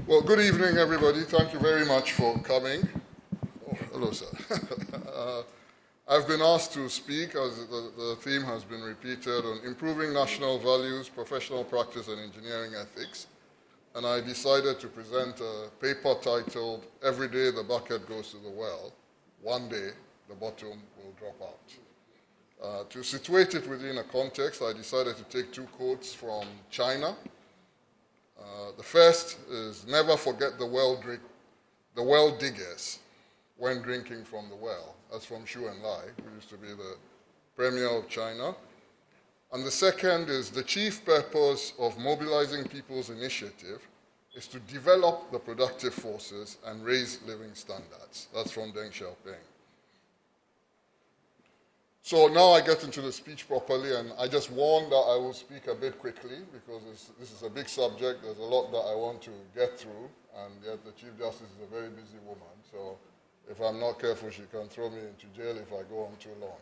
Well, good evening, everybody. Thank you very much for coming. Oh, hello, sir. I've been asked to speak, as the theme has been repeated, on improving national values, professional practice, and engineering ethics. And I decided to present a paper titled, "Every Day the Bucket Goes to the Well, One Day the Bottom Will Drop Out." To situate it within a context, I decided to take two quotes from China. The first is, "Never forget the well diggers when drinking from the well." That's from Xu Enlai, who used to be the premier of China. And the second is, "The chief purpose of mobilizing people's initiative is to develop the productive forces and raise living standards." That's from Deng Xiaoping. So now I get into the speech properly, and I just warn that I will speak a bit quickly because this is a big subject. There's a lot that I want to get through, and yet the Chief Justice is a very busy woman, so if I'm not careful, she can throw me into jail if I go on too long.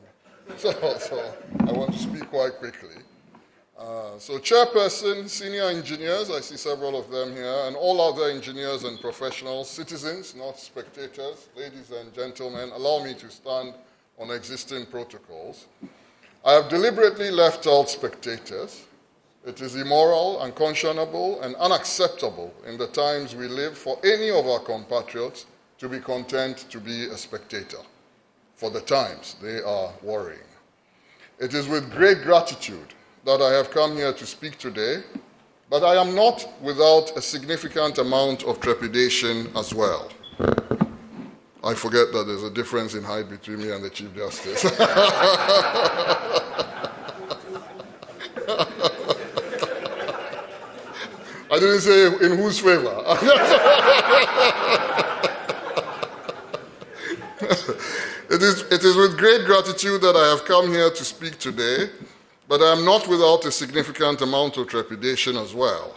So I want to speak quite quickly. So chairperson, senior engineers, I see several of them here, and all other engineers and professionals, citizens, not spectators, ladies and gentlemen, allow me to stand on existing protocols. I have deliberately left out spectators. It is immoral, unconscionable, and unacceptable in the times we live for any of our compatriots to be content to be a spectator. For the times, they are worrying. It is with great gratitude that I have come here to speak today, but I am not without a significant amount of trepidation as well. I forget that there's a difference in height between me and the Chief Justice. I didn't say in whose favor. It is with great gratitude that I have come here to speak today, but I am not without a significant amount of trepidation as well.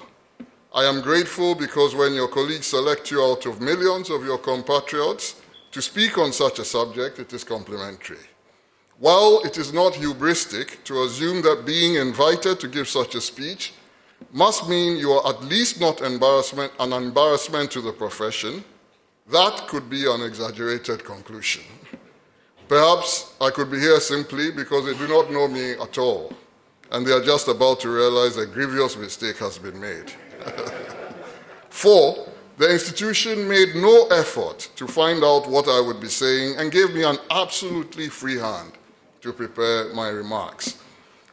I am grateful because when your colleagues select you out of millions of your compatriots to speak on such a subject, it is complimentary. While it is not hubristic to assume that being invited to give such a speech must mean you are at least not an embarrassment to the profession, that could be an exaggerated conclusion. Perhaps I could be here simply because they do not know me at all, and they are just about to realize a grievous mistake has been made. 4, the institution made no effort to find out what I would be saying and gave me an absolutely free hand to prepare my remarks.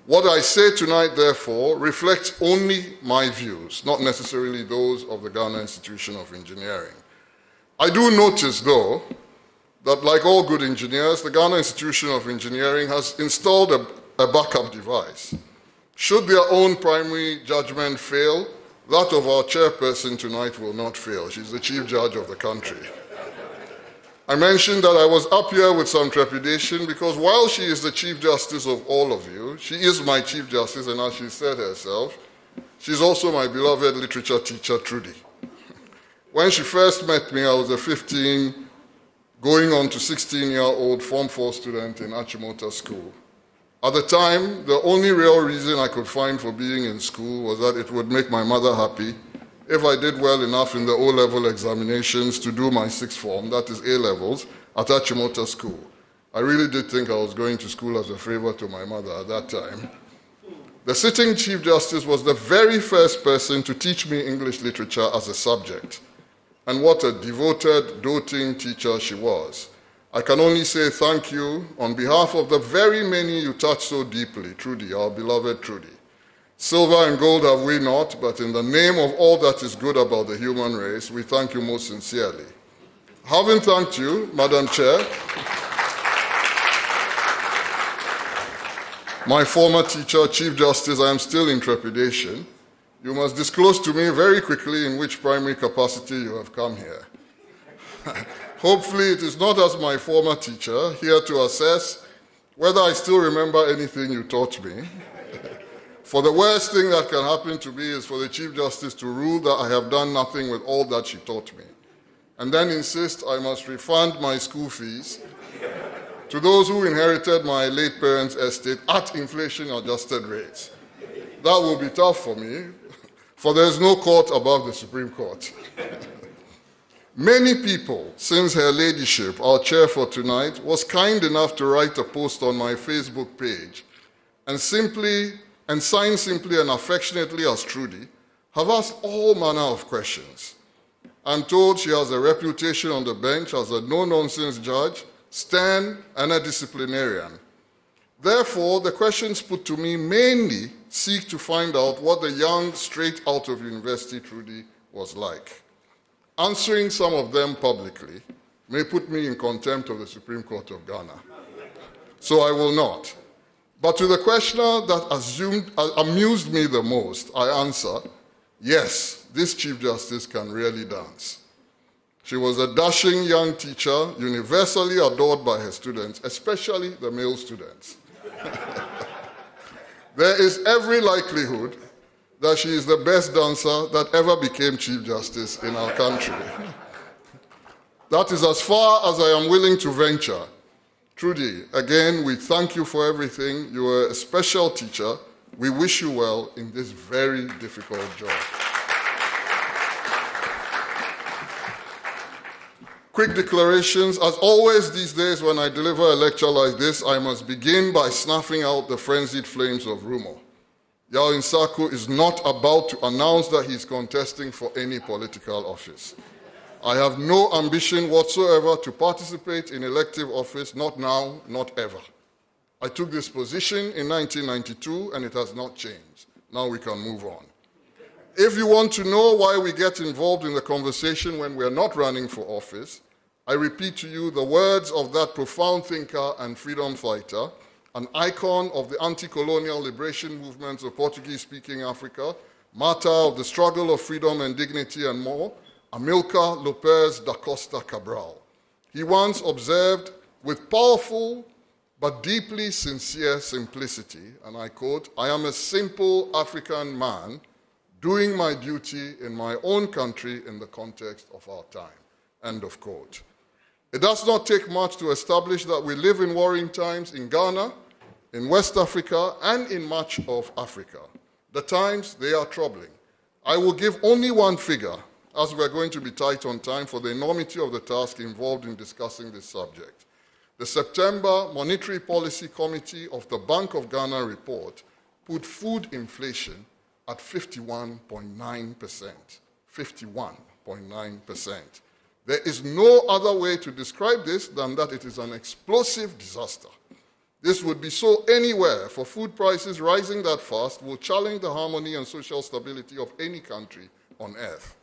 What I say tonight, therefore, reflects only my views, not necessarily those of the Ghana Institution of Engineering. I do notice, though, that like all good engineers, the Ghana Institution of Engineering has installed a backup device. Should their own primary judgment fail, that of our chairperson tonight will not fail. She's the chief judge of the country. I mentioned that I was up here with some trepidation because while she is the Chief Justice of all of you, she is my Chief Justice, and as she said herself, she's also my beloved literature teacher, Trudy. When she first met me, I was a 15, going on to 16-year-old Form 4 student in Achimota School. At the time, the only real reason I could find for being in school was that it would make my mother happy if I did well enough in the O-level examinations to do my sixth form, that is A-levels, at Achimota School. I really did think I was going to school as a favor to my mother at that time. The sitting Chief Justice was the very first person to teach me English literature as a subject. And what a devoted, doting teacher she was. I can only say thank you on behalf of the very many you touched so deeply, Trudy, our beloved Trudy. Silver and gold have we not, but in the name of all that is good about the human race, we thank you most sincerely. Having thanked you, Madam Chair, my former teacher, Chief Justice, I am still in trepidation. You must disclose to me very quickly in which primary capacity you have come here. Hopefully it is not as my former teacher, here to assess whether I still remember anything you taught me. For the worst thing that can happen to me is for the Chief Justice to rule that I have done nothing with all that she taught me, and then insist I must refund my school fees to those who inherited my late parents' estate at inflation-adjusted rates. That will be tough for me. for there is no court above the Supreme Court. Many people, since Her Ladyship, our chair for tonight, was kind enough to write a post on my Facebook page and sign simply and affectionately as Trudy, have asked all manner of questions. I'm told she has a reputation on the bench as a no-nonsense judge, stern, and a disciplinarian. Therefore, the questions put to me mainly seek to find out what the young, straight out of university Trudy was like. Answering some of them publicly may put me in contempt of the Supreme Court of Ghana. So I will not. But to the questioner that amused me the most, I answer, yes, this Chief Justice can really dance. She was a dashing young teacher, universally adored by her students, especially the male students. There is every likelihood that she is the best dancer that ever became Chief Justice in our country. That is as far as I am willing to venture. Trudy, again, we thank you for everything. You are a special teacher. We wish you well in this very difficult job. Quick declarations. As always these days when I deliver a lecture like this, I must begin by snuffing out the frenzied flames of rumor. Yaw Nsarkoh is not about to announce that he is contesting for any political office. I have no ambition whatsoever to participate in elective office, not now, not ever. I took this position in 1992 and it has not changed. Now we can move on. If you want to know why we get involved in the conversation when we are not running for office, I repeat to you the words of that profound thinker and freedom fighter, an icon of the anti-colonial liberation movements of Portuguese-speaking Africa, martyr of the struggle of freedom and dignity and more, Amilcar Lopez da Costa Cabral. He once observed with powerful but deeply sincere simplicity, and I quote, "I am a simple African man doing my duty in my own country in the context of our time," end of quote. It does not take much to establish that we live in warring times in Ghana, in West Africa, and in much of Africa. The times, they are troubling. I will give only one figure, as we're going to be tight on time for the enormity of the task involved in discussing this subject. The September Monetary Policy Committee of the Bank of Ghana report put food inflation at 51.9%. 51.9%. There is no other way to describe this than that it is an explosive disaster. This would be so anywhere, for food prices rising that fast will challenge the harmony and social stability of any country on earth.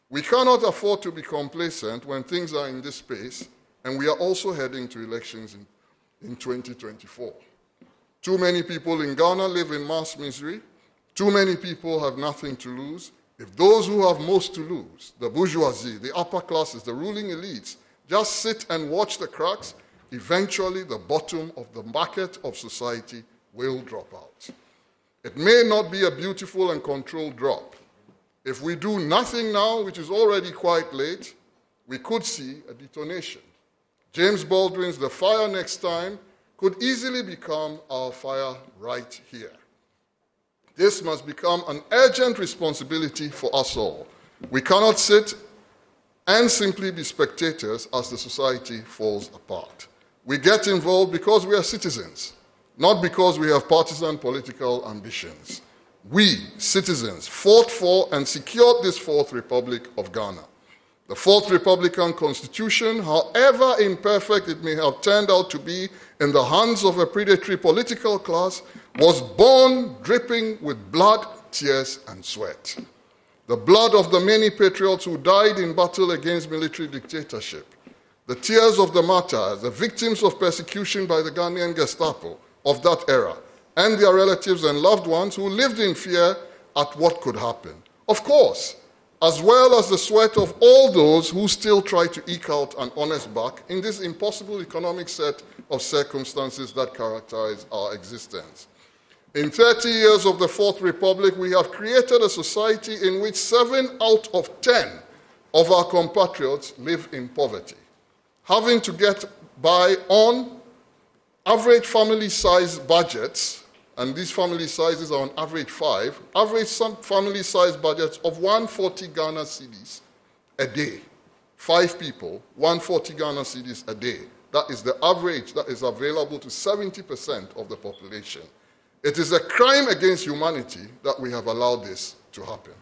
We cannot afford to be complacent when things are in this space, and we are also heading to elections in 2024. Too many people in Ghana live in mass misery. Too many people have nothing to lose. If those who have most to lose, the bourgeoisie, the upper classes, the ruling elites, just sit and watch the cracks, eventually the bottom of the bucket of society will drop out. It may not be a beautiful and controlled drop. If we do nothing now, which is already quite late, we could see a detonation. James Baldwin's "The Fire Next Time" could easily become our fire right here. This must become an urgent responsibility for us all. We cannot sit and simply be spectators as the society falls apart. We get involved because we are citizens, not because we have partisan political ambitions. We, citizens, fought for and secured this Fourth Republic of Ghana. The Fourth Republican Constitution, however imperfect it may have turned out to be in the hands of a predatory political class, was born dripping with blood, tears, and sweat. The blood of the many patriots who died in battle against military dictatorship, the tears of the martyrs, the victims of persecution by the Ghanaian Gestapo of that era, and their relatives and loved ones who lived in fear at what could happen. Of course, as well as the sweat of all those who still try to eke out an honest buck in this impossible economic set of circumstances that characterize our existence. In 30 years of the Fourth Republic, we have created a society in which 7 out of 10 of our compatriots live in poverty, having to get by on average family-sized budgets and these family sizes are on average 5, average family size budgets of 140 Ghana cedis a day. 5 people, 140 Ghana cedis a day. That is the average that is available to 70% of the population. It is a crime against humanity that we have allowed this to happen.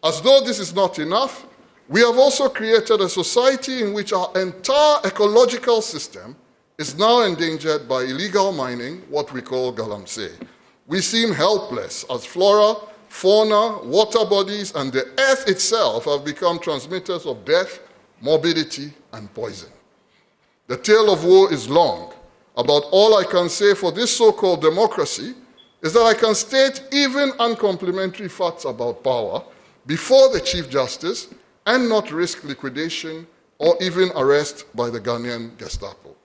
As though this is not enough, we have also created a society in which our entire ecological system is now endangered by illegal mining, what we call galamsey. We seem helpless as flora, fauna, water bodies, and the earth itself have become transmitters of death, morbidity, and poison. The tale of woe is long. About all I can say for this so-called democracy is that I can state even uncomplimentary facts about power before the Chief Justice and not risk liquidation or even arrest by the Ghanaian Gestapo.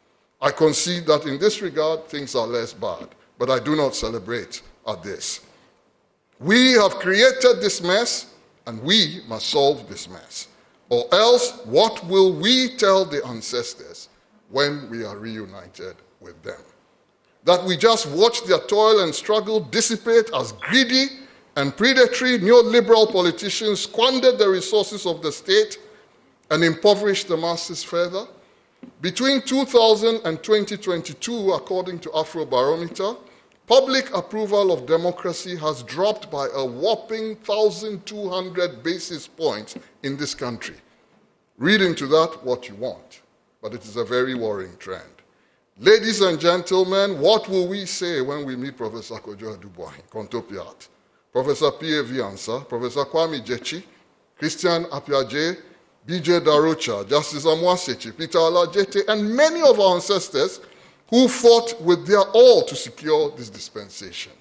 I concede that in this regard, things are less bad, but I do not celebrate at this. We have created this mess, and we must solve this mess. Or else, what will we tell the ancestors when we are reunited with them? That we just watch their toil and struggle dissipate as greedy and predatory neoliberal politicians squandered the resources of the state and impoverished the masses further? Between 2000 and 2022, according to Afrobarometer, public approval of democracy has dropped by a whopping 1,200 basis points in this country. Read into that what you want, but it is a very worrying trend. Ladies and gentlemen, what will we say when we meet Professor Kojo Aduboahin, compatriots, Professor P.A.V. Ansah, Professor Kwame Jechi, Christian Apiaje, B.J. Darocha, Justice Amwasechi, Peter Alajete, and many of our ancestors who fought with their all to secure this dispensation?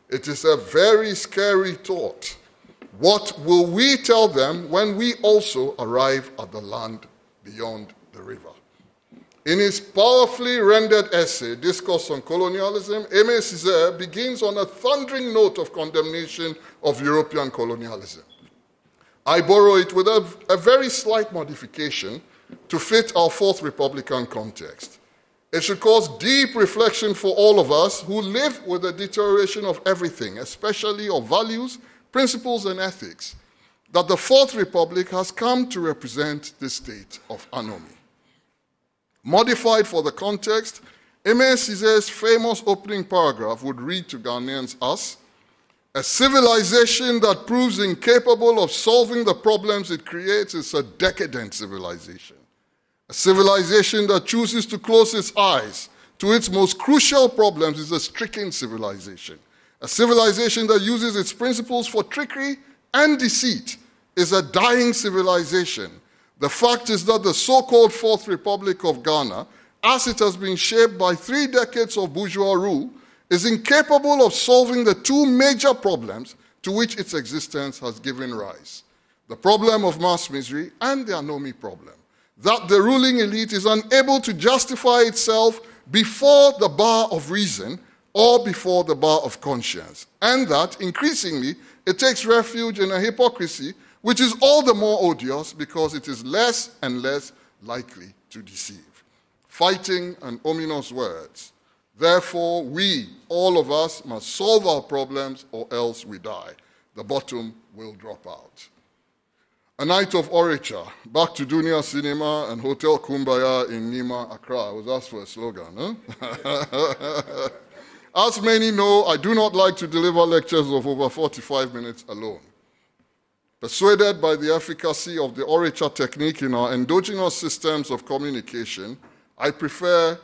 It is a very scary thought. What will we tell them when we also arrive at the land beyond the river? In his powerfully rendered essay, Discourse on Colonialism, Aimé Césaire begins on a thundering note of condemnation of European colonialism. I borrow it with a very slight modification to fit our Fourth Republican context. It should cause deep reflection for all of us who live with the deterioration of everything, especially of values, principles, and ethics, that the Fourth Republic has come to represent this state of anomy. Modified for the context, Aimé Césaire's famous opening paragraph would read to Ghanaians as, "A civilization that proves incapable of solving the problems it creates is a decadent civilization. A civilization that chooses to close its eyes to its most crucial problems is a stricken civilization. A civilization that uses its principles for trickery and deceit is a dying civilization. The fact is that the so-called Fourth Republic of Ghana, as it has been shaped by 3 decades of bourgeois rule, is incapable of solving the 2 major problems to which its existence has given rise: the problem of mass misery and the anomy problem. That the ruling elite is unable to justify itself before the bar of reason or before the bar of conscience, and that, increasingly, it takes refuge in a hypocrisy which is all the more odious because it is less and less likely to deceive." Fighting and ominous words. Therefore, we, all of us, must solve our problems or else we die. The bottom will drop out. A night of orature, back to Dunia Cinema and Hotel Kumbaya in Nima, Accra. I was asked for a slogan, huh? As many know, I do not like to deliver lectures of over 45 minutes alone. Persuaded by the efficacy of the orature technique in our endogenous systems of communication, I prefer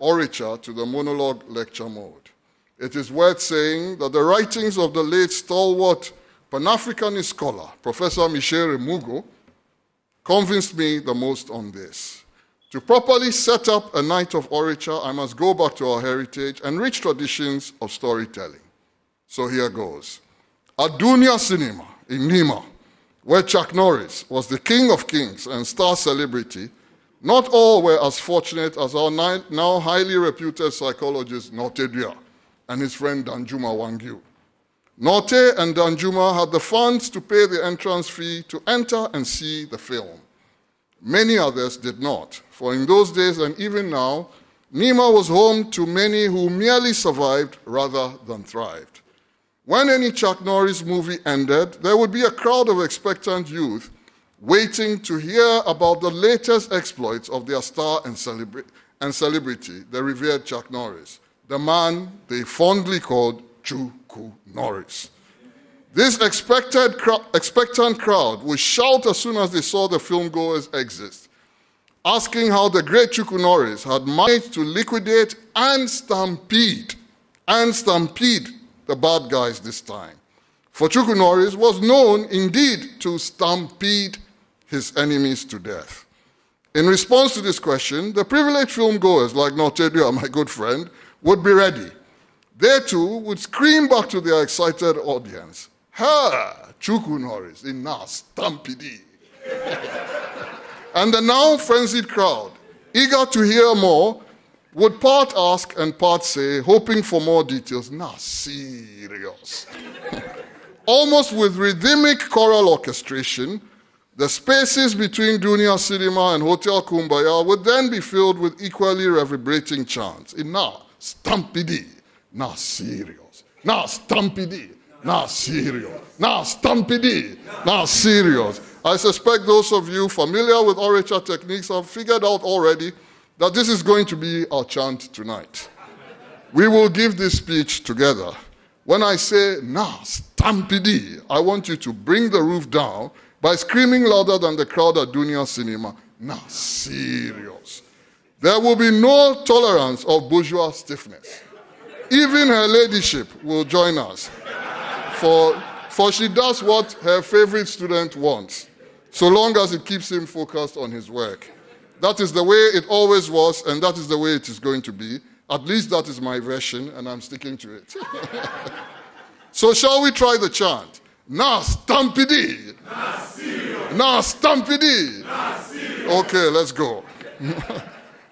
orature to the monologue lecture mode. It is worth saying that the writings of the late stalwart Pan-Africanist scholar, Professor Michel Remugo, convinced me the most on this. To properly set up a night of orature, I must go back to our heritage and rich traditions of storytelling. So here goes. At Dunia Cinema in Nima, where Chuck Norris was the king of kings and star celebrity, not all were as fortunate as our now highly reputed psychologist Norte Dia and his friend Danjuma Wangyu. Norte and Danjuma had the funds to pay the entrance fee to enter and see the film. Many others did not, for in those days and even now, Nima was home to many who merely survived rather than thrived. When any Chuck Norris movie ended, there would be a crowd of expectant youth waiting to hear about the latest exploits of their star and celebrity, the revered Chuck Norris, the man they fondly called Chuku Norris. This expectant crowd would shout as soon as they saw the filmgoers exit, asking how the great Chuku Norris had managed to liquidate and stampede the bad guys this time. For Chuku Norris was known indeed to stampede his enemies to death. In response to this question, the privileged filmgoers like Nortedio, my good friend, would be ready. They too would scream back to their excited audience, "Ha! Chuku Norris, ina stampede." And the now frenzied crowd, eager to hear more, would part ask and part say, hoping for more details. "Nah, serious." Almost with rhythmic choral orchestration, the spaces between Dunia Cinema and Hotel Kumbaya would then be filled with equally reverberating chants. "Ina stampede, nah serious. Nah stampede, nah serious. Nah stampede, nah serious." I suspect those of you familiar with orature techniques have figured out already that this is going to be our chant tonight. We will give this speech together. When I say, "Nah, stampede," I want you to bring the roof down by screaming louder than the crowd at Dunia Cinema. "Nah, serious." There will be no tolerance of bourgeois stiffness. Even her ladyship will join us, for she does what her favorite student wants, so long as it keeps him focused on his work. That is the way it always was, and that is the way it is going to be. At least that is my version, and I'm sticking to it. So shall we try the chant? "Nah, stampede." "Nah, serious." "Nah, stampede." "Nah, serious." Okay, let's go.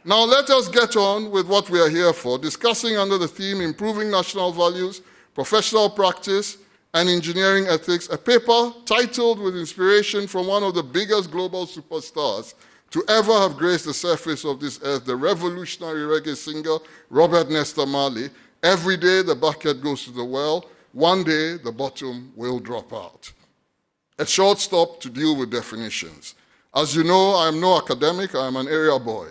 Now let us get on with what we are here for, discussing under the theme Improving National Values, Professional Practice, and Engineering Ethics, a paper titled with inspiration from one of the biggest global superstars to ever have graced the surface of this earth, the revolutionary reggae singer Robert Nesta Marley. "Every day the bucket goes to the well, one day the bottom will drop out." A short stop to deal with definitions. As you know, I am no academic, I am an area boy.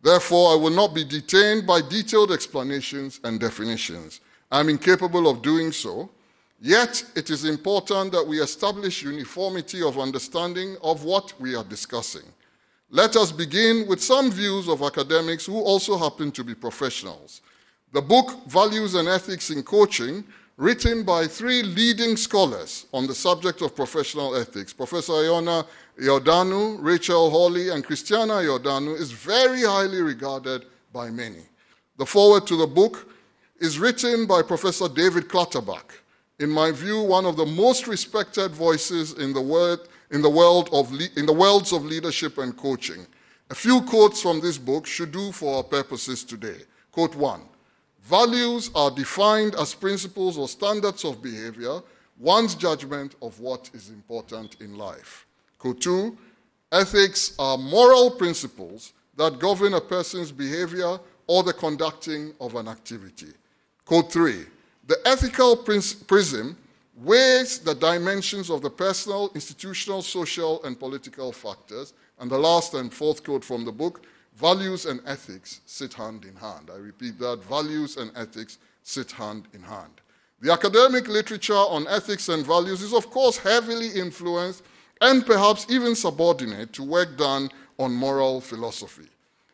Therefore, I will not be detained by detailed explanations and definitions. I am incapable of doing so. Yet, it is important that we establish uniformity of understanding of what we are discussing. Let us begin with some views of academics who also happen to be professionals. The book, Values and Ethics in Coaching, written by 3 leading scholars on the subject of professional ethics, Professor Iona Iordanu, Rachel Hawley, and Christiana Iordanu, is very highly regarded by many. The foreword to the book is written by Professor David Clutterbuck, in my view, one of the most respected voices in the worlds of leadership and coaching. A few quotes from this book should do for our purposes today. Quote 1, "Values are defined as principles or standards of behavior, one's judgment of what is important in life." Quote 2, "Ethics are moral principles that govern a person's behavior or the conducting of an activity." Quote 3, "The ethical prism weighs the dimensions of the personal, institutional, social, and political factors." And the last and fourth quote from the book, "Values and ethics sit hand in hand." I repeat that, values and ethics sit hand in hand. The academic literature on ethics and values is, of course, heavily influenced and perhaps even subordinate to work done on moral philosophy.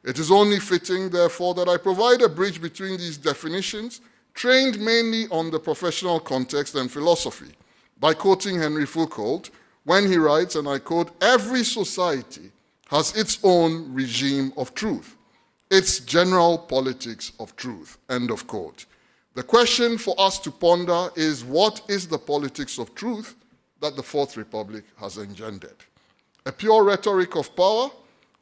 It is only fitting, therefore, that I provide a bridge between these definitions, trained mainly on the professional context and philosophy, by quoting Henry Foucault when he writes, and I quote, "Every society has its own regime of truth, its general politics of truth," end of quote. The question for us to ponder is, what is the politics of truth that the Fourth Republic has engendered? A pure rhetoric of power,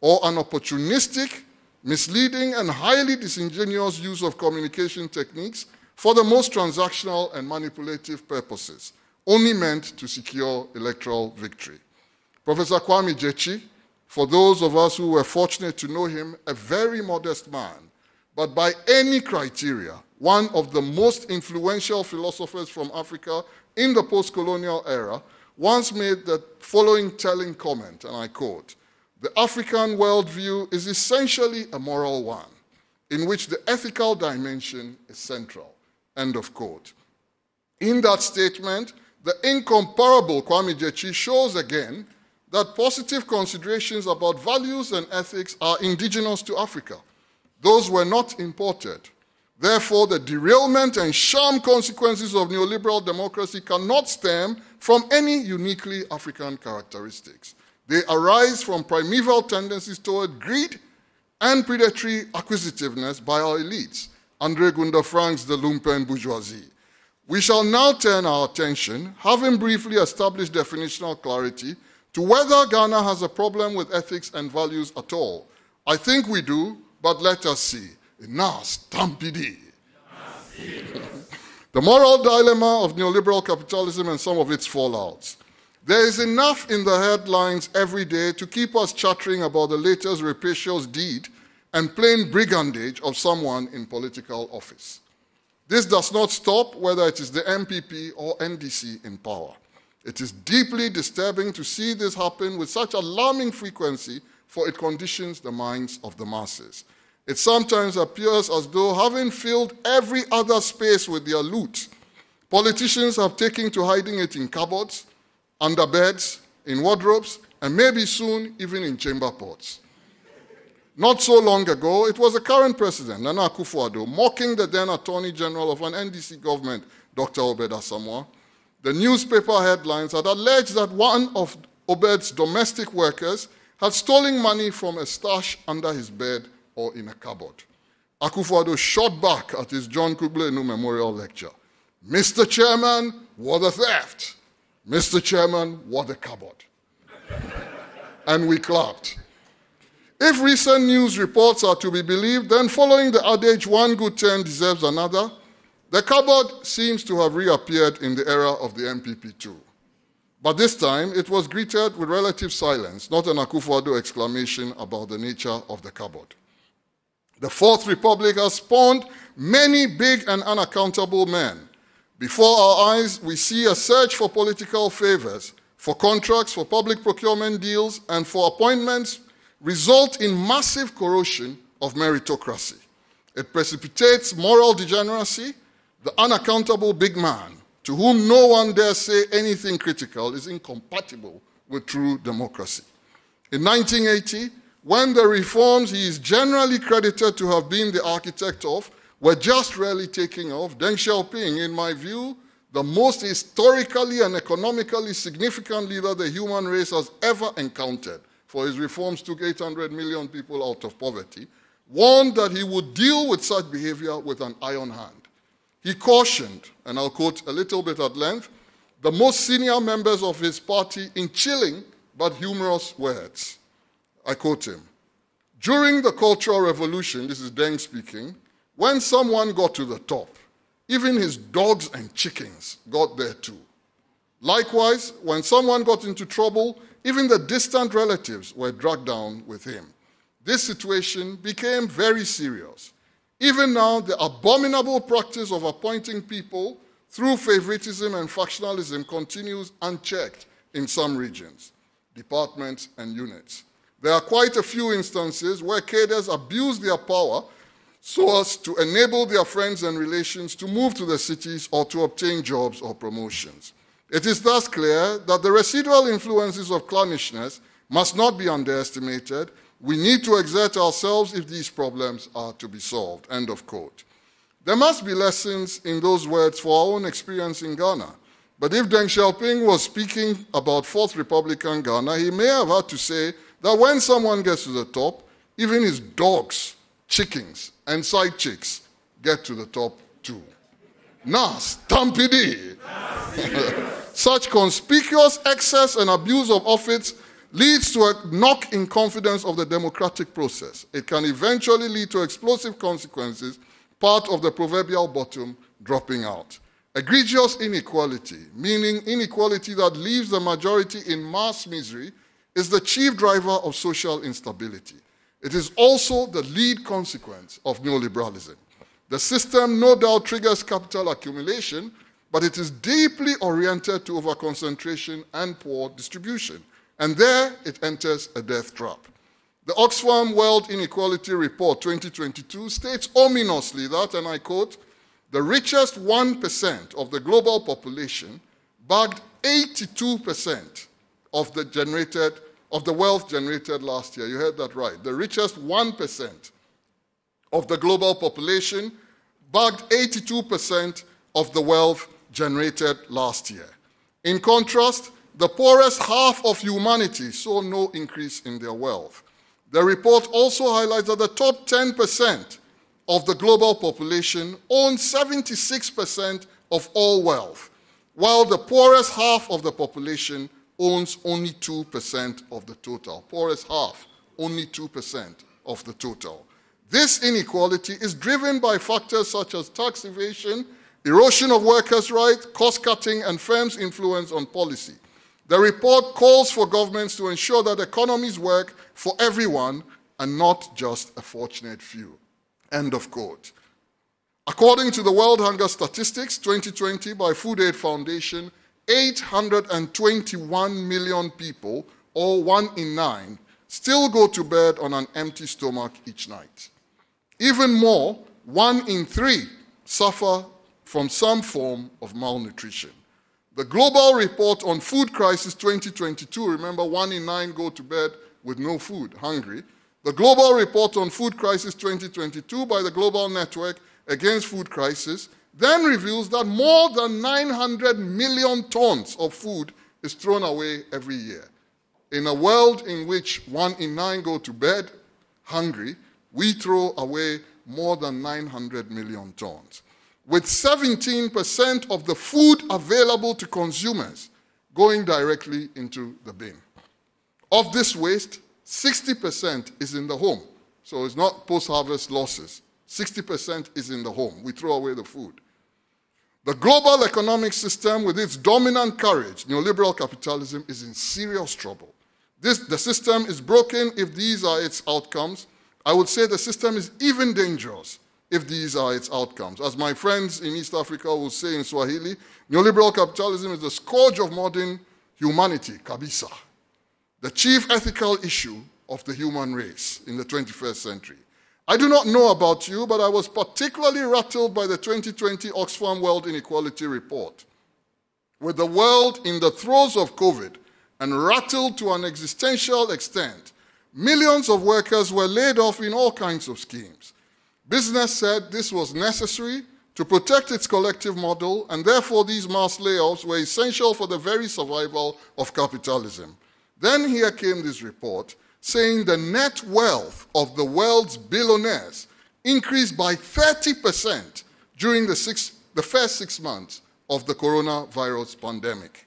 or an opportunistic, misleading, and highly disingenuous use of communication techniques for the most transactional and manipulative purposes, only meant to secure electoral victory? Professor Kwame Jechi, for those of us who were fortunate to know him, a very modest man, but by any criteria, one of the most influential philosophers from Africa in the post-colonial era once made the following telling comment, and I quote, "The African worldview is essentially a moral one, in which the ethical dimension is central," end of quote. In that statement, the incomparable Kwame Gyekye shows again that positive considerations about values and ethics are indigenous to Africa. Those were not imported. Therefore, the derailment and sham consequences of neoliberal democracy cannot stem from any uniquely African characteristics. They arise from primeval tendencies toward greed and predatory acquisitiveness by our elites, André Gunda Frank's the lumpen bourgeoisie. We shall now turn our attention, having briefly established definitional clarity, to whether Ghana has a problem with ethics and values at all. I think we do, but let us see. Nas Tampidi. The moral dilemma of neoliberal capitalism and some of its fallouts. There is enough in the headlines every day to keep us chattering about the latest rapacious deed and plain brigandage of someone in political office. This does not stop whether it is the MPP or NDC in power. It is deeply disturbing to see this happen with such alarming frequency, for it conditions the minds of the masses. It sometimes appears as though, having filled every other space with their loot, politicians have taken to hiding it in cupboards, under beds, in wardrobes, and maybe soon even in chamber pots. Not so long ago, it was the current president, Nana Akufo-Addo, mocking the then Attorney General of an NDC government, Dr. Obed Asamoah. The newspaper headlines had alleged that one of Obed's domestic workers had stolen money from a stash under his bed or in a cupboard. Akufo-Addo shot back at his John Kuble Enu Memorial Lecture. "Mr. Chairman, what a theft. Mr. Chairman, what a cupboard." And we clapped. If recent news reports are to be believed, then following the adage, one good turn deserves another, the cupboard seems to have reappeared in the era of the MPP too. But this time, it was greeted with relative silence, not an Akufo-Addo exclamation about the nature of the cupboard. The Fourth Republic has spawned many big and unaccountable men. Before our eyes, we see a search for political favors, for contracts, for public procurement deals, and for appointments result in massive corrosion of meritocracy. It precipitates moral degeneracy. The unaccountable big man, to whom no one dare say anything critical, is incompatible with true democracy. In 1980, when the reforms he is generally credited to have been the architect of were just rarely taking off, Deng Xiaoping, in my view, the most historically and economically significant leader the human race has ever encountered, for his reforms took 800 million people out of poverty, warned that he would deal with such behavior with an iron hand. He cautioned, and I'll quote a little bit at length, the most senior members of his party in chilling but humorous words. I quote him, "During the Cultural Revolution," this is Deng speaking, "when someone got to the top, even his dogs and chickens got there too. Likewise, when someone got into trouble, even the distant relatives were dragged down with him. This situation became very serious. Even now, the abominable practice of appointing people through favoritism and factionalism continues unchecked in some regions, departments, and units. There are quite a few instances where cadres abuse their power so as to enable their friends and relations to move to the cities or to obtain jobs or promotions. It is thus clear that the residual influences of clannishness must not be underestimated. We need to exert ourselves if these problems are to be solved." End of quote. There must be lessons in those words for our own experience in Ghana. But if Deng Xiaoping was speaking about Fourth Republican Ghana, he may have had to say that when someone gets to the top, even his dogs, chickens, and side chicks get to the top too. Nas, Tampidi. Such conspicuous excess and abuse of office leads to a knock in confidence of the democratic process. It can eventually lead to explosive consequences, part of the proverbial bottom dropping out. Egregious inequality, meaning inequality that leaves the majority in mass misery, is the chief driver of social instability. It is also the lead consequence of neoliberalism. The system no doubt triggers capital accumulation, but it is deeply oriented to overconcentration and poor distribution. And there it enters a death trap. The Oxfam World Inequality Report 2022 states ominously that, and I quote, the richest 1% of the global population bagged 82% of the wealth generated last year. You heard that right. The richest 1% of the global population bagged 82% of the wealth generated last year. In contrast, the poorest half of humanity saw no increase in their wealth. The report also highlights that the top 10% of the global population own 76% of all wealth, while the poorest half of the population owns only 2% of the total. Poorest half, only 2% of the total. This inequality is driven by factors such as tax evasion, erosion of workers' rights, cost-cutting, and firms' influence on policy. The report calls for governments to ensure that economies work for everyone and not just a fortunate few. End of quote. According to the World Hunger Statistics 2020 by Food Aid Foundation, 821 million people, or 1 in 9, still go to bed on an empty stomach each night. Even more, 1 in 3 suffer from some form of malnutrition. The Global Report on Food Crisis 2022, remember 1 in 9 go to bed with no food, hungry. The Global Report on Food Crisis 2022 by the Global Network Against Food Crisis then reveals that more than 900 million tons of food is thrown away every year. In a world in which 1 in 9 go to bed hungry, we throw away more than 900 million tons, with 17% of the food available to consumers going directly into the bin. Of this waste, 60% is in the home. So it's not post-harvest losses. 60% is in the home. We throw away the food. The global economic system, with its dominant courage, neoliberal capitalism, is in serious trouble. The system is broken if these are its outcomes. I would say the system is even dangerous if these are its outcomes. As my friends in East Africa will say in Swahili, neoliberal capitalism is the scourge of modern humanity, kabisa, the chief ethical issue of the human race in the 21st century. I do not know about you, but I was particularly rattled by the 2020 Oxfam World Inequality Report. With the world in the throes of COVID and rattled to an existential extent, millions of workers were laid off in all kinds of schemes. Business said this was necessary to protect its collective model, and therefore these mass layoffs were essential for the very survival of capitalism. Then here came this report saying the net wealth of the world's billionaires increased by 30% during the first 6 months of the coronavirus pandemic.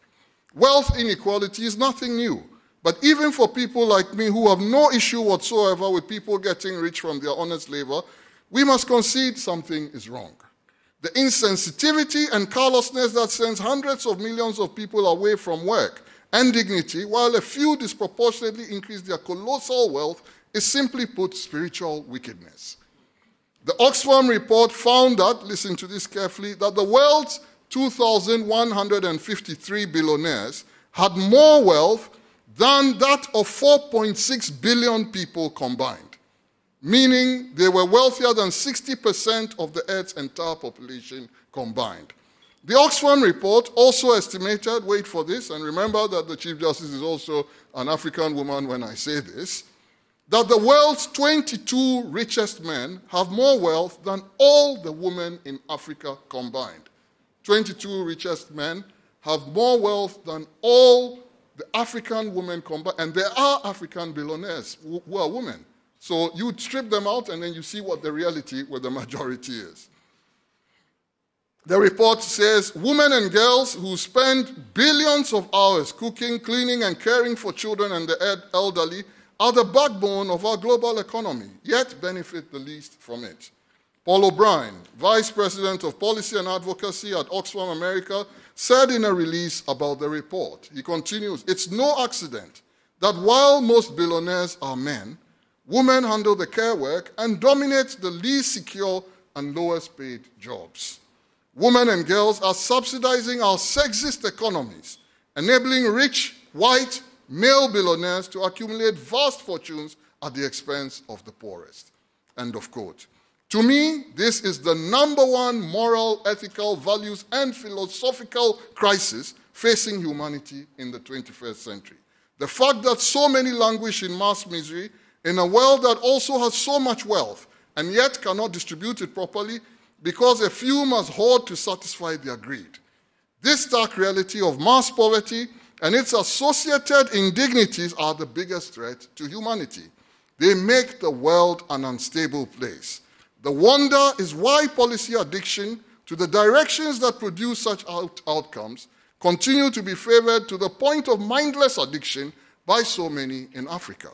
Wealth inequality is nothing new, but even for people like me who have no issue whatsoever with people getting rich from their honest labor, we must concede something is wrong. The insensitivity and callousness that sends hundreds of millions of people away from work and dignity, while a few disproportionately increase their colossal wealth, is simply put spiritual wickedness. The Oxfam report found that, listen to this carefully, that the world's 2,153 billionaires had more wealth than that of 4.6 billion people combined, meaning they were wealthier than 60% of the Earth's entire population combined. The Oxfam report also estimated, wait for this, and remember that the Chief Justice is also an African woman when I say this, that the world's 22 richest men have more wealth than all the women in Africa combined. 22 richest men have more wealth than all the African women combined, and there are African billionaires who are women. So you strip them out and then you see what the reality, what the majority is. The report says women and girls who spend billions of hours cooking, cleaning, and caring for children and the elderly are the backbone of our global economy, yet benefit the least from it. Paul O'Brien, Vice President of Policy and Advocacy at Oxfam America, said in a release about the report, he continues, "It's no accident that while most billionaires are men, Women handle the care work and dominate the least secure and lowest paid jobs. Women and girls are subsidizing our sexist economies, enabling rich, white, male billionaires to accumulate vast fortunes at the expense of the poorest. End of quote. To me, this is the number one moral, ethical, values, and philosophical crisis facing humanity in the 21st century. The fact that so many languish in mass misery in a world that also has so much wealth and yet cannot distribute it properly because a few must hoard to satisfy their greed. This stark reality of mass poverty and its associated indignities are the biggest threat to humanity. They make the world an unstable place. The wonder is why policy addiction to the directions that produce such outcomes continue to be favored to the point of mindless addiction by so many in Africa.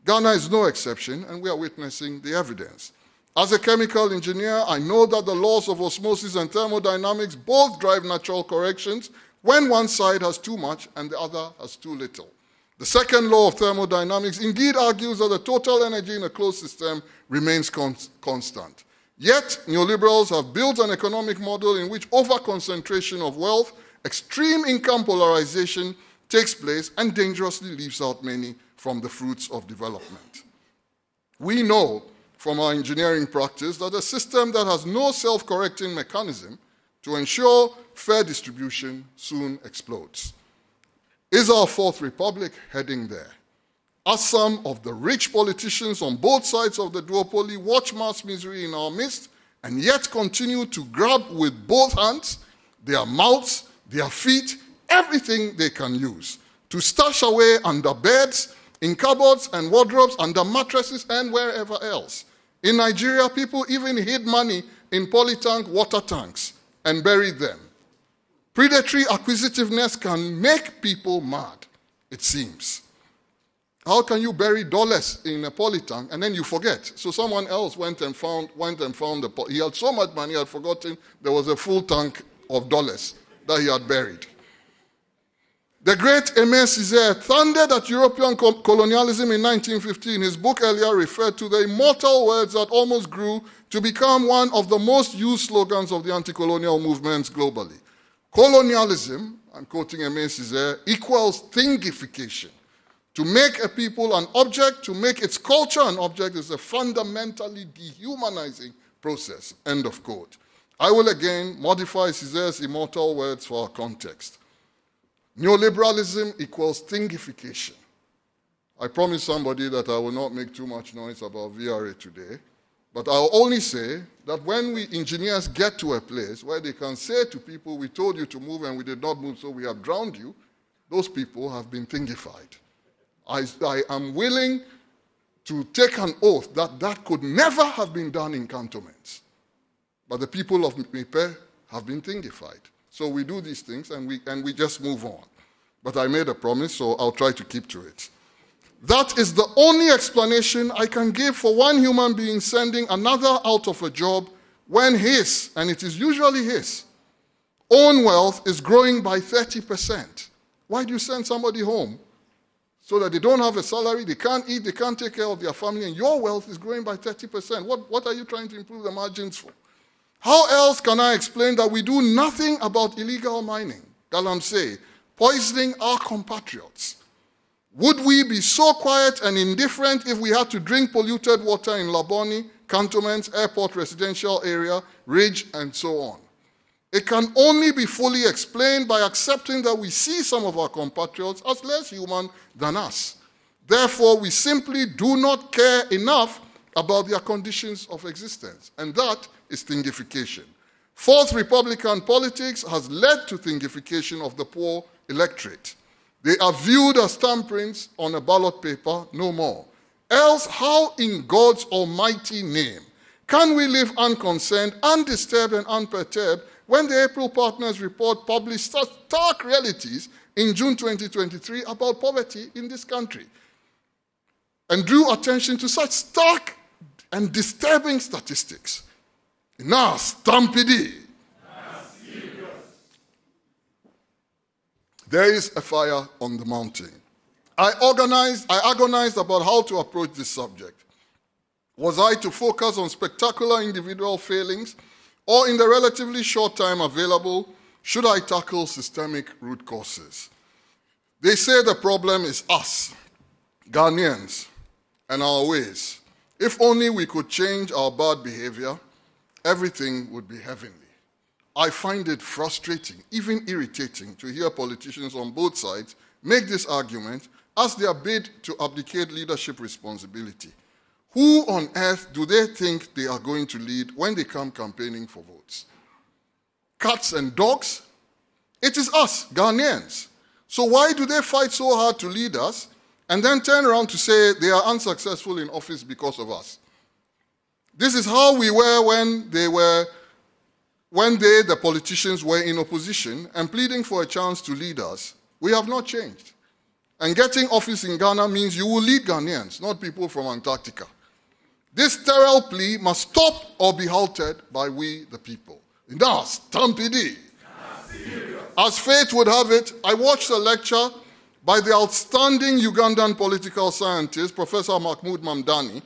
Ghana is no exception, and we are witnessing the evidence. As a chemical engineer, I know that the laws of osmosis and thermodynamics both drive natural corrections when one side has too much and the other has too little. The second law of thermodynamics indeed argues that the total energy in a closed system remains constant. Yet, neoliberals have built an economic model in which over-concentration of wealth, extreme income polarization takes place and dangerously leaves out many from the fruits of development. We know from our engineering practice that a system that has no self-correcting mechanism to ensure fair distribution soon explodes. Is our Fourth Republic heading there? As some of the rich politicians on both sides of the duopoly watch mass misery in our midst and yet continue to grab with both hands, their mouths, their feet, everything they can use to stash away under beds, in cupboards and wardrobes, under mattresses and wherever else. In Nigeria, people even hid money in polytank water tanks and buried them. Predatory acquisitiveness can make people mad, it seems. How can you bury dollars in a polytank and then you forget? So someone else went and found he had so much money he had forgotten there was a full tank of dollars that he had buried. The great Aimé Césaire thundered at European colonialism in 1915. His book earlier referred to the immortal words that almost grew to become one of the most used slogans of the anti-colonial movements globally. Colonialism, I'm quoting Aimé Césaire, equals thingification. To make a people an object, to make its culture an object is a fundamentally dehumanizing process, end of quote. I will again modify Césaire's immortal words for our context. Neoliberalism equals thingification. I promised somebody that I will not make too much noise about VRA today, but I'll only say that when we engineers get to a place where they can say to people, we told you to move and we did not move, so we have drowned you, those people have been thingified. I am willing to take an oath that that could never have been done in cantonments. But the people of Mipe have been thingified. So we do these things and we just move on. But I made a promise, so I'll try to keep to it. That is the only explanation I can give for one human being sending another out of a job when his, and it is usually his, own wealth is growing by 30%. Why do you send somebody home? So that they don't have a salary, they can't eat, they can't take care of their family, and your wealth is growing by 30%. What are you trying to improve the margins for? How else can I explain that we do nothing about illegal mining, galamsey, poisoning our compatriots? Would we be so quiet and indifferent if we had to drink polluted water in Laboni, cantonments, airport residential area, Ridge, and so on? It can only be fully explained by accepting that we see some of our compatriots as less human than us. Therefore, we simply do not care enough about their conditions of existence, and that is thingification. Fourth Republican politics has led to thingification of the poor electorate. They are viewed as thumbprints on a ballot paper, no more. Else, how in God's almighty name can we live unconcerned, undisturbed, and unperturbed when the April Partners Report published such stark realities in June 2023 about poverty in this country and drew attention to such stark and disturbing statistics? Now, Stampede. There is a fire on the mountain. I agonized about how to approach this subject. Was I to focus on spectacular individual failings, or in the relatively short time available, should I tackle systemic root causes? They say the problem is us, Ghanaians, and our ways. If only we could change our bad behavior, everything would be heavenly. I find it frustrating, even irritating, to hear politicians on both sides make this argument as their bid to abdicate leadership responsibility. Who on earth do they think they are going to lead when they come campaigning for votes? Cats and dogs? It is us, Ghanaians. So why do they fight so hard to lead us and then turn around to say they are unsuccessful in office because of us? This is how we were when they, the politicians, were in opposition and pleading for a chance to lead us. We have not changed. And getting office in Ghana means you will lead Ghanaians, not people from Antarctica. This sterile plea must stop or be halted by we, the people. Now, Stampede. As fate would have it, I watched a lecture by the outstanding Ugandan political scientist, Professor Mahmoud Mamdani.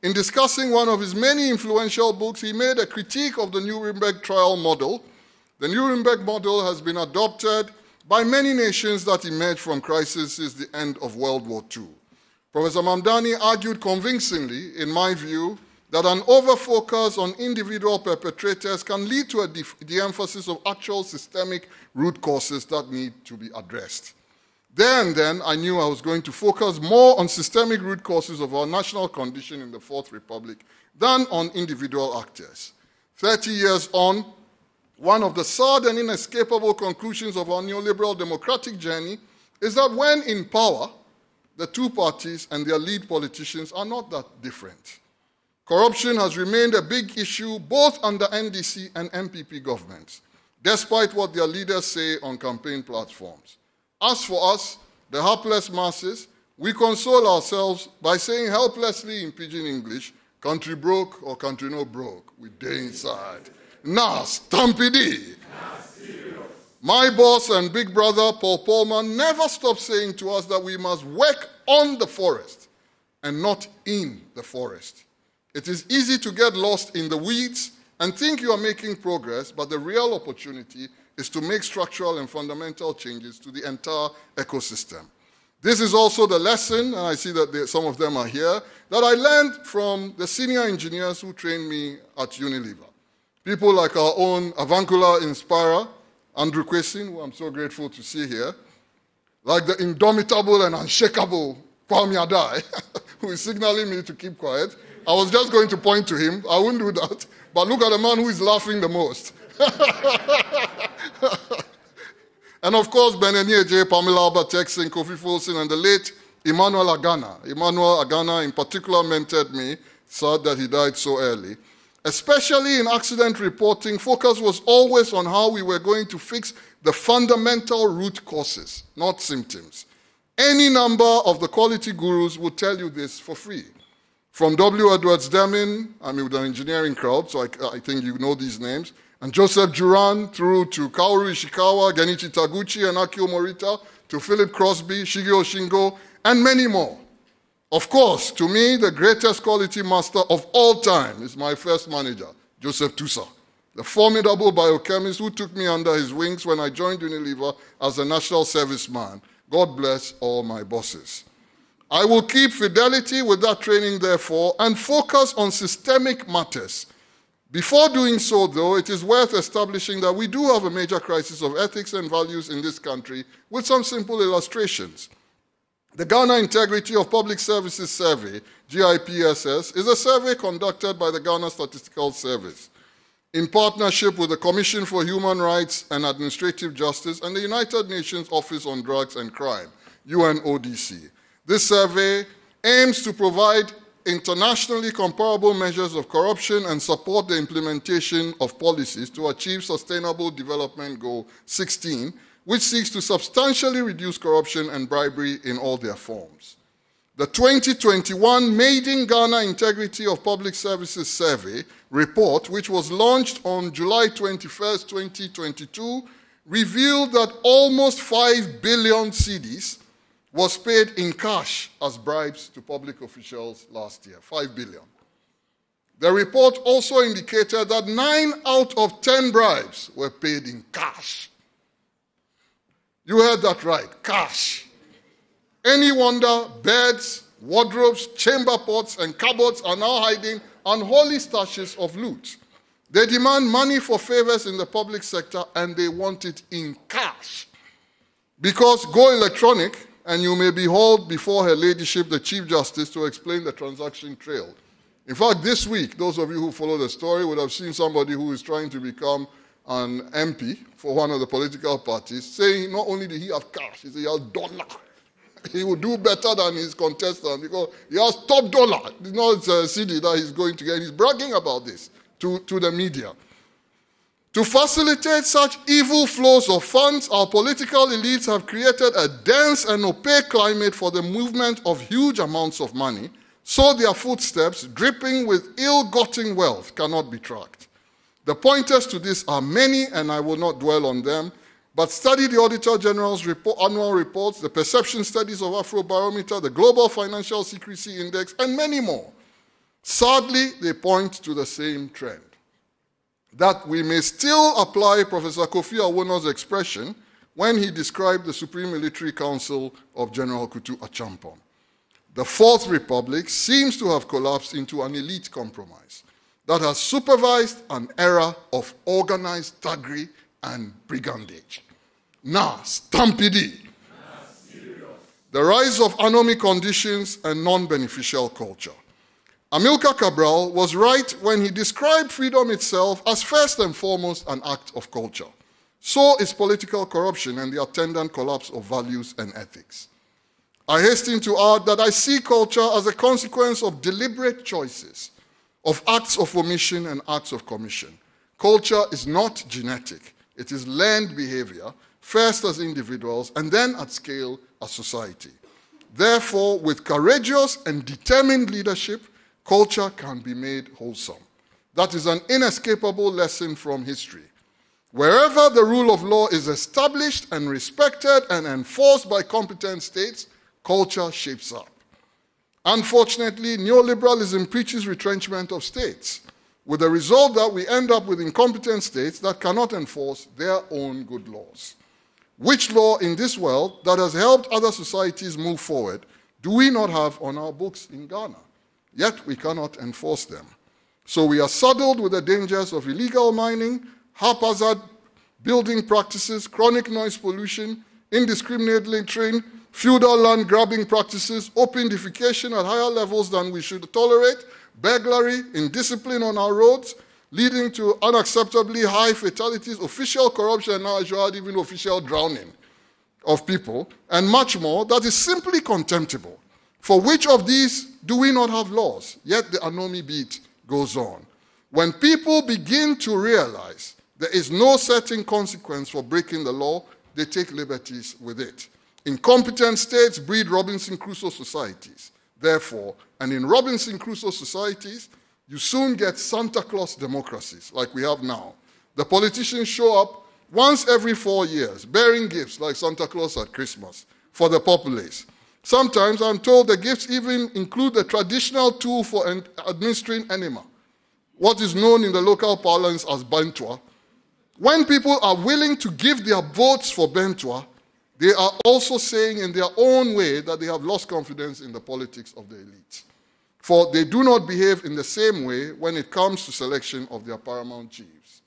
In discussing one of his many influential books, he made a critique of the Nuremberg trial model. The Nuremberg model has been adopted by many nations that emerged from crisis since the end of World War II. Professor Mamdani argued convincingly, in my view, that an over-focus on individual perpetrators can lead to a de-emphasis of actual systemic root causes that need to be addressed. There and then, I knew I was going to focus more on systemic root causes of our national condition in the Fourth Republic than on individual actors. 30 years on, one of the sad and inescapable conclusions of our neoliberal democratic journey is that when in power, the two parties and their lead politicians are not that different. Corruption has remained a big issue both under NDC and MPP governments, despite what their leaders say on campaign platforms. As for us, the helpless masses, we console ourselves by saying helplessly in pidgin English, country broke or country no broke, we day inside. Nah, Stampede. My boss and big brother, Paul Polman, never stopped saying to us that we must work on the forest and not in the forest. It is easy to get lost in the weeds and think you are making progress, but the real opportunity is to make structural and fundamental changes to the entire ecosystem. This is also the lesson, and I see that some of them are here, that I learned from the senior engineers who trained me at Unilever. People like our own Avuncular Inspirer, Andrew Kwesin, who I'm so grateful to see here, like the indomitable and unshakable Kwame Adai, who is signaling me to keep quiet. I was just going to point to him. I wouldn't do that. But look at the man who is laughing the most. And of course, Beneni J, Pamela Albert Texan, Kofi Folson, and the late Emmanuel Agana. Emmanuel Agana in particular mentored me, sad that he died so early. Especially in accident reporting, focus was always on how we were going to fix the fundamental root causes, not symptoms. Any number of the quality gurus would tell you this for free. From W. Edwards Deming, I'm with an engineering crowd, so I think you know these names, and Joseph Juran, through to Kaoru Ishikawa, Genichi Taguchi, and Akio Morita, to Philip Crosby, Shigeo Shingo, and many more. Of course, to me, the greatest quality master of all time is my first manager, Joseph Tusa, the formidable biochemist who took me under his wings when I joined Unilever as a national serviceman. God bless all my bosses. I will keep fidelity with that training, therefore, and focus on systemic matters. Before doing so, though, it is worth establishing that we do have a major crisis of ethics and values in this country with some simple illustrations. The Ghana Integrity of Public Services Survey, GIPSS, is a survey conducted by the Ghana Statistical Service in partnership with the Commission for Human Rights and Administrative Justice and the United Nations Office on Drugs and Crime, UNODC. This survey aims to provide internationally comparable measures of corruption and support the implementation of policies to achieve Sustainable Development Goal 16, which seeks to substantially reduce corruption and bribery in all their forms. The 2021 Made in Ghana Integrity of Public Services Survey report, which was launched on July 21st, 2022, revealed that almost 5 billion cedis was paid in cash as bribes to public officials last year, 5 billion. The report also indicated that 9 out of 10 bribes were paid in cash. You heard that right, cash. Any wonder beds, wardrobes, chamber pots, and cupboards are now hiding unholy stashes of loot. They demand money for favors in the public sector, and they want it in cash. Because go electronic, and you may be hauled before Her Ladyship, the Chief Justice, to explain the transaction trail. In fact, this week, those of you who follow the story would have seen somebody who is trying to become an MP for one of the political parties saying not only did he have cash, he said he has dollar. He would do better than his contestant because he has top dollar. It's not a CD that he's going to get. He's bragging about this to the media. To facilitate such evil flows of funds, our political elites have created a dense and opaque climate for the movement of huge amounts of money, so their footsteps, dripping with ill-gotten wealth, cannot be tracked. The pointers to this are many, and I will not dwell on them, but study the Auditor General's annual reports, the perception studies of Afrobarometer, the Global Financial Secrecy Index, and many more. Sadly, they point to the same trend. That we may still apply Professor Kofi Awono's expression when he described the Supreme Military Council of General Kutu Achampong. The Fourth Republic seems to have collapsed into an elite compromise that has supervised an era of organized thuggery and brigandage. Now, stampede. The rise of anomy conditions and non-beneficial culture. Amilcar Cabral was right when he described freedom itself as first and foremost an act of culture. So is political corruption and the attendant collapse of values and ethics. I hasten to add that I see culture as a consequence of deliberate choices, of acts of omission and acts of commission. Culture is not genetic. It is learned behavior, first as individuals and then at scale as society. Therefore, with courageous and determined leadership, culture can be made wholesome. That is an inescapable lesson from history. Wherever the rule of law is established and respected and enforced by competent states, culture shapes up. Unfortunately, neoliberalism preaches retrenchment of states, with the result that we end up with incompetent states that cannot enforce their own good laws. Which law in this world that has helped other societies move forward do we not have on our books in Ghana? Yet we cannot enforce them. So we are saddled with the dangers of illegal mining, haphazard building practices, chronic noise pollution, indiscriminate littering, feudal land grabbing practices, open defecation at higher levels than we should tolerate, burglary, indiscipline on our roads, leading to unacceptably high fatalities, official corruption, now as you heard, even official drowning of people, and much more that is simply contemptible. For which of these do we not have laws? Yet the anomy beat goes on. When people begin to realize there is no certain consequence for breaking the law, they take liberties with it. Incompetent states breed Robinson Crusoe societies. Therefore, and in Robinson Crusoe societies, you soon get Santa Claus democracies like we have now. The politicians show up once every 4 years, bearing gifts like Santa Claus at Christmas for the populace. Sometimes I'm told the gifts even include the traditional tool for administering enema, what is known in the local parlance as Bentua. When people are willing to give their votes for Bentua, they are also saying in their own way that they have lost confidence in the politics of the elite. For they do not behave in the same way when it comes to selection of their paramount chiefs.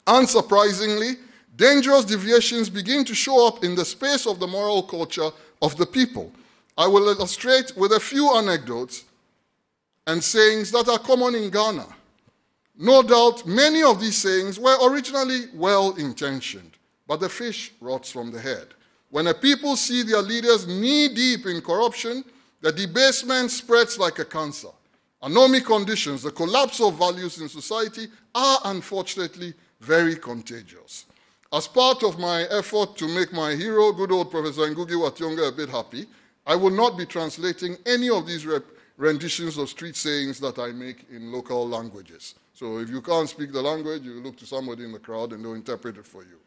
Unsurprisingly, dangerous deviations begin to show up in the space of the moral culture of the people. I will illustrate with a few anecdotes and sayings that are common in Ghana. No doubt many of these sayings were originally well-intentioned, but the fish rots from the head. When a people see their leaders knee-deep in corruption, the debasement spreads like a cancer. Anomy conditions, the collapse of values in society, are unfortunately very contagious. As part of my effort to make my hero, good old Professor Ngugi Wationga, a bit happy, I will not be translating any of these renditions of street sayings that I make in local languages. So if you can't speak the language, you look to somebody in the crowd and they'll interpret it for you.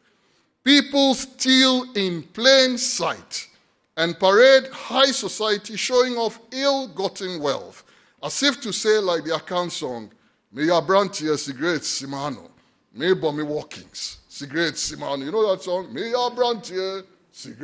People steal in plain sight and parade high society showing off ill-gotten wealth As if to say, like the account song, "May your brantier cigarettes simano, may bommy walkings, cigarettes simano." You know that song? "May your brantier cigarettes."